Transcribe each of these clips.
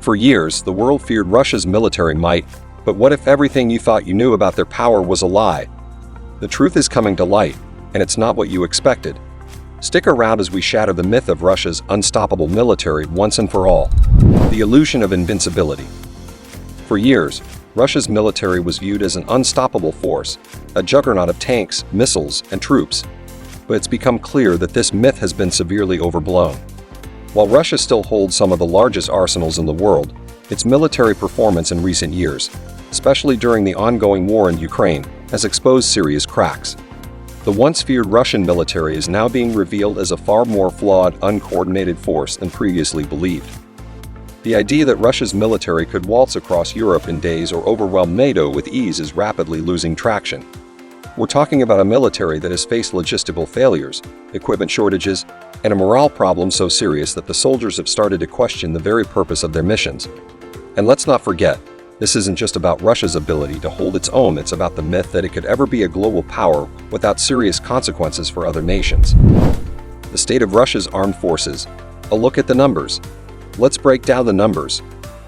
For years, the world feared Russia's military might, but what if everything you thought you knew about their power was a lie? The truth is coming to light, and it's not what you expected. Stick around as we shatter the myth of Russia's unstoppable military once and for all. The illusion of invincibility. For years, Russia's military was viewed as an unstoppable force, a juggernaut of tanks, missiles, and troops. But it's become clear that this myth has been severely overblown. While Russia still holds some of the largest arsenals in the world, its military performance in recent years, especially during the ongoing war in Ukraine, has exposed serious cracks. The once feared Russian military is now being revealed as a far more flawed, uncoordinated force than previously believed. The idea that Russia's military could waltz across Europe in days or overwhelm NATO with ease is rapidly losing traction. We're talking about a military that has faced logistical failures, equipment shortages, and a morale problem so serious that the soldiers have started to question the very purpose of their missions. And let's not forget, this isn't just about Russia's ability to hold its own, it's about the myth that it could ever be a global power without serious consequences for other nations. The state of Russia's armed forces. A look at the numbers. Let's break down the numbers.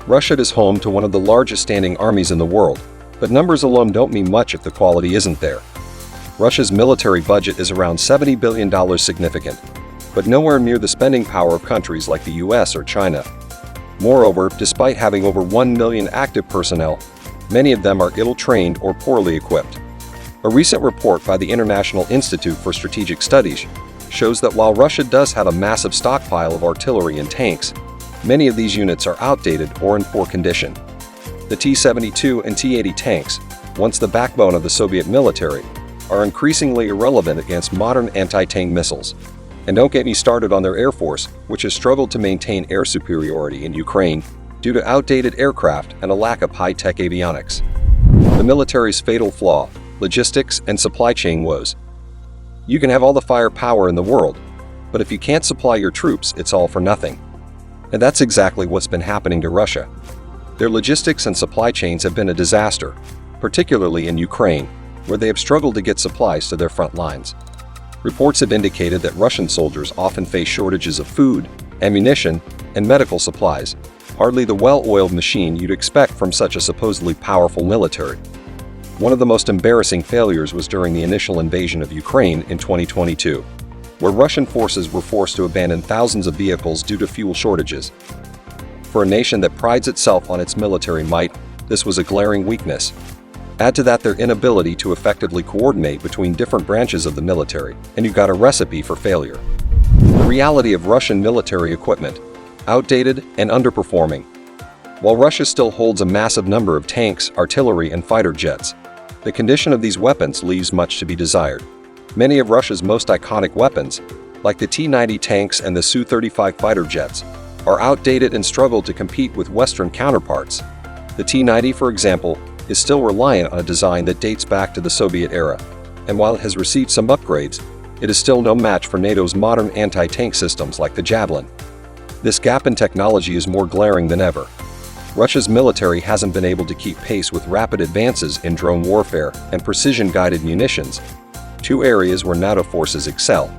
Russia is home to one of the largest standing armies in the world, but numbers alone don't mean much if the quality isn't there. Russia's military budget is around $70 billion, significant, but nowhere near the spending power of countries like the US or China. Moreover, despite having over 1 million active personnel, many of them are ill-trained or poorly equipped. A recent report by the International Institute for Strategic Studies shows that while Russia does have a massive stockpile of artillery and tanks, many of these units are outdated or in poor condition. The T-72 and T-80 tanks, once the backbone of the Soviet military, are increasingly irrelevant against modern anti-tank missiles. And don't get me started on their air force, which has struggled to maintain air superiority in Ukraine due to outdated aircraft and a lack of high-tech avionics. The military's fatal flaw: logistics and supply chain woes. You can have all the firepower in the world, but if you can't supply your troops, it's all for nothing. And that's exactly what's been happening to Russia. Their logistics and supply chains have been a disaster, particularly in Ukraine, where they have struggled to get supplies to their front lines. Reports have indicated that Russian soldiers often face shortages of food, ammunition, and medical supplies, hardly the well-oiled machine you'd expect from such a supposedly powerful military. One of the most embarrassing failures was during the initial invasion of Ukraine in 2022, where Russian forces were forced to abandon thousands of vehicles due to fuel shortages. For a nation that prides itself on its military might, this was a glaring weakness. Add to that their inability to effectively coordinate between different branches of the military, and you've got a recipe for failure. The reality of Russian military equipment: outdated and underperforming. While Russia still holds a massive number of tanks, artillery, and fighter jets, the condition of these weapons leaves much to be desired. Many of Russia's most iconic weapons, like the T-90 tanks and the Su-35 fighter jets, are outdated and struggle to compete with Western counterparts. The T-90, for example, is still reliant on a design that dates back to the Soviet era, and while it has received some upgrades, it is still no match for NATO's modern anti-tank systems like the Javelin. This gap in technology is more glaring than ever. Russia's military hasn't been able to keep pace with rapid advances in drone warfare and precision-guided munitions, two areas where NATO forces excel.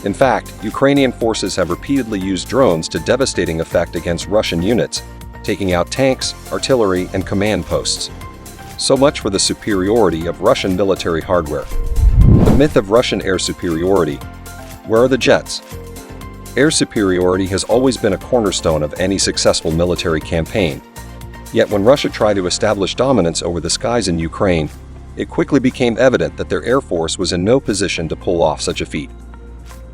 In fact, Ukrainian forces have repeatedly used drones to devastating effect against Russian units, taking out tanks, artillery, and command posts. So much for the superiority of Russian military hardware. The myth of Russian air superiority. Where are the jets? Air superiority has always been a cornerstone of any successful military campaign. Yet when Russia tried to establish dominance over the skies in Ukraine, it quickly became evident that their air force was in no position to pull off such a feat.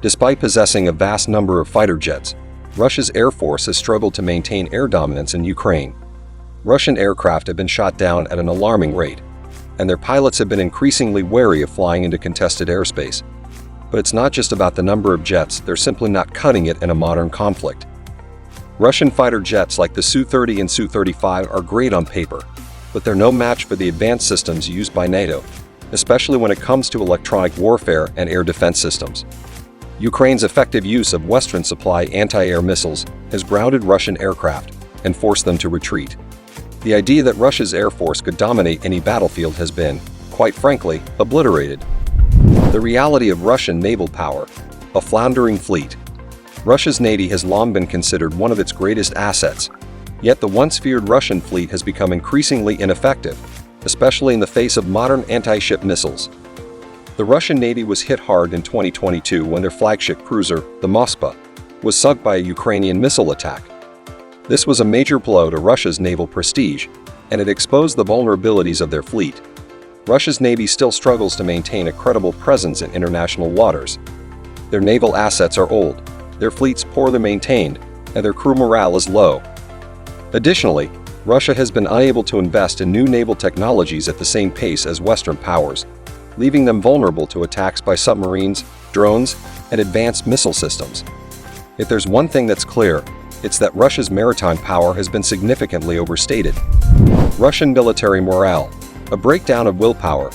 Despite possessing a vast number of fighter jets, Russia's air force has struggled to maintain air dominance in Ukraine. Russian aircraft have been shot down at an alarming rate, and their pilots have been increasingly wary of flying into contested airspace. But it's not just about the number of jets, they're simply not cutting it in a modern conflict. Russian fighter jets like the Su-30 and Su-35 are great on paper, but they're no match for the advanced systems used by NATO, especially when it comes to electronic warfare and air defense systems. Ukraine's effective use of Western-supply anti-air missiles has grounded Russian aircraft and forced them to retreat. The idea that Russia's air force could dominate any battlefield has been, quite frankly, obliterated. The reality of Russian naval power: a floundering fleet. Russia's navy has long been considered one of its greatest assets, Yet the once feared Russian fleet has become increasingly ineffective, especially in the face of modern anti-ship missiles. The Russian Navy was hit hard in 2022 when their flagship cruiser, the Moskva, was sunk by a Ukrainian missile attack. This was a major blow to Russia's naval prestige, and it exposed the vulnerabilities of their fleet. Russia's Navy still struggles to maintain a credible presence in international waters. Their naval assets are old, their fleets poorly maintained, and their crew morale is low. Additionally, Russia has been unable to invest in new naval technologies at the same pace as Western powers, leaving them vulnerable to attacks by submarines, drones, and advanced missile systems. If there's one thing that's clear, it's that Russia's maritime power has been significantly overstated. Russian military morale, a breakdown of willpower.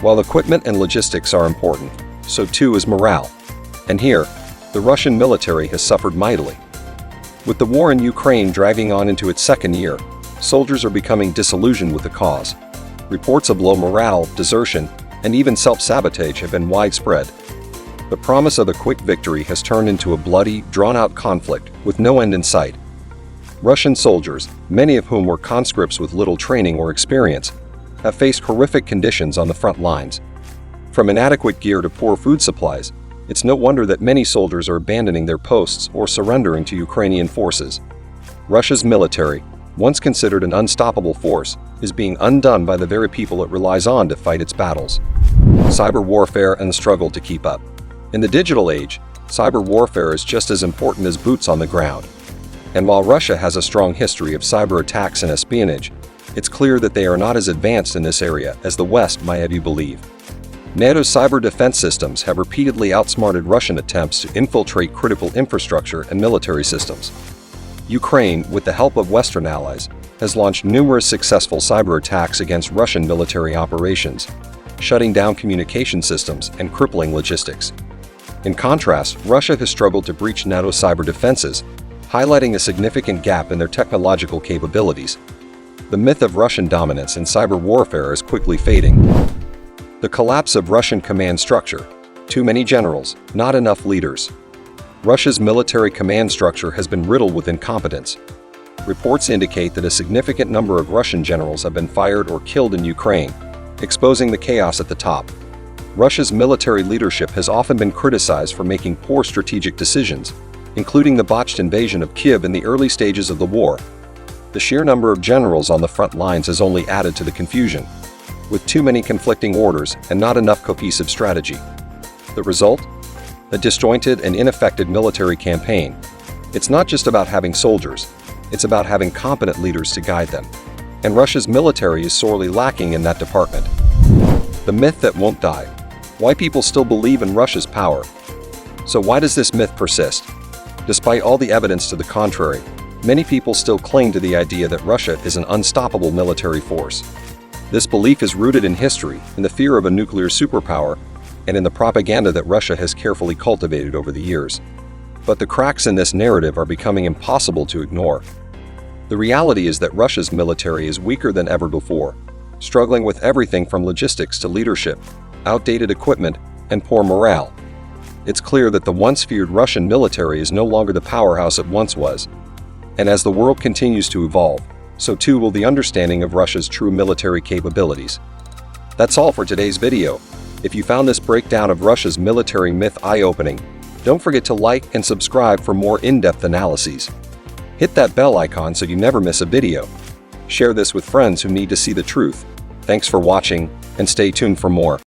While equipment and logistics are important, so too is morale. And here, the Russian military has suffered mightily. With the war in Ukraine dragging on into its second year, soldiers are becoming disillusioned with the cause. Reports of low morale, desertion, and even self-sabotage have been widespread. The promise of a quick victory has turned into a bloody, drawn-out conflict with no end in sight. Russian soldiers, many of whom were conscripts with little training or experience, have faced horrific conditions on the front lines. From inadequate gear to poor food supplies, it's no wonder that many soldiers are abandoning their posts or surrendering to Ukrainian forces. Russia's military, once considered an unstoppable force, is being undone by the very people it relies on to fight its battles. Cyber warfare and the struggle to keep up. In the digital age, cyber warfare is just as important as boots on the ground. And while Russia has a strong history of cyber attacks and espionage, it's clear that they are not as advanced in this area as the West might have you believe. NATO's cyber defense systems have repeatedly outsmarted Russian attempts to infiltrate critical infrastructure and military systems. Ukraine, with the help of Western allies, has launched numerous successful cyber attacks against Russian military operations, shutting down communication systems and crippling logistics. In contrast, Russia has struggled to breach NATO cyber defenses, highlighting a significant gap in their technological capabilities. The myth of Russian dominance in cyber warfare is quickly fading. The collapse of Russian command structure. Too many generals, not enough leaders. Russia's military command structure has been riddled with incompetence. Reports indicate that a significant number of Russian generals have been fired or killed in Ukraine, exposing the chaos at the top. Russia's military leadership has often been criticized for making poor strategic decisions, including the botched invasion of Kyiv in the early stages of the war. The sheer number of generals on the front lines has only added to the confusion, with too many conflicting orders and not enough cohesive strategy. The result? A disjointed and ineffective military campaign. It's not just about having soldiers, it's about having competent leaders to guide them. And Russia's military is sorely lacking in that department. The myth that won't die. Why people still believe in Russia's power. So why does this myth persist? Despite all the evidence to the contrary, many people still cling to the idea that Russia is an unstoppable military force. This belief is rooted in history, in the fear of a nuclear superpower, and in the propaganda that Russia has carefully cultivated over the years. But the cracks in this narrative are becoming impossible to ignore. The reality is that Russia's military is weaker than ever before, struggling with everything from logistics to leadership, outdated equipment, and poor morale. It's clear that the once feared Russian military is no longer the powerhouse it once was. And as the world continues to evolve, so too will the understanding of Russia's true military capabilities. That's all for today's video. If you found this breakdown of Russia's military myth eye-opening, don't forget to like and subscribe for more in-depth analyses. Hit that bell icon so you never miss a video. Share this with friends who need to see the truth. Thanks for watching, and stay tuned for more.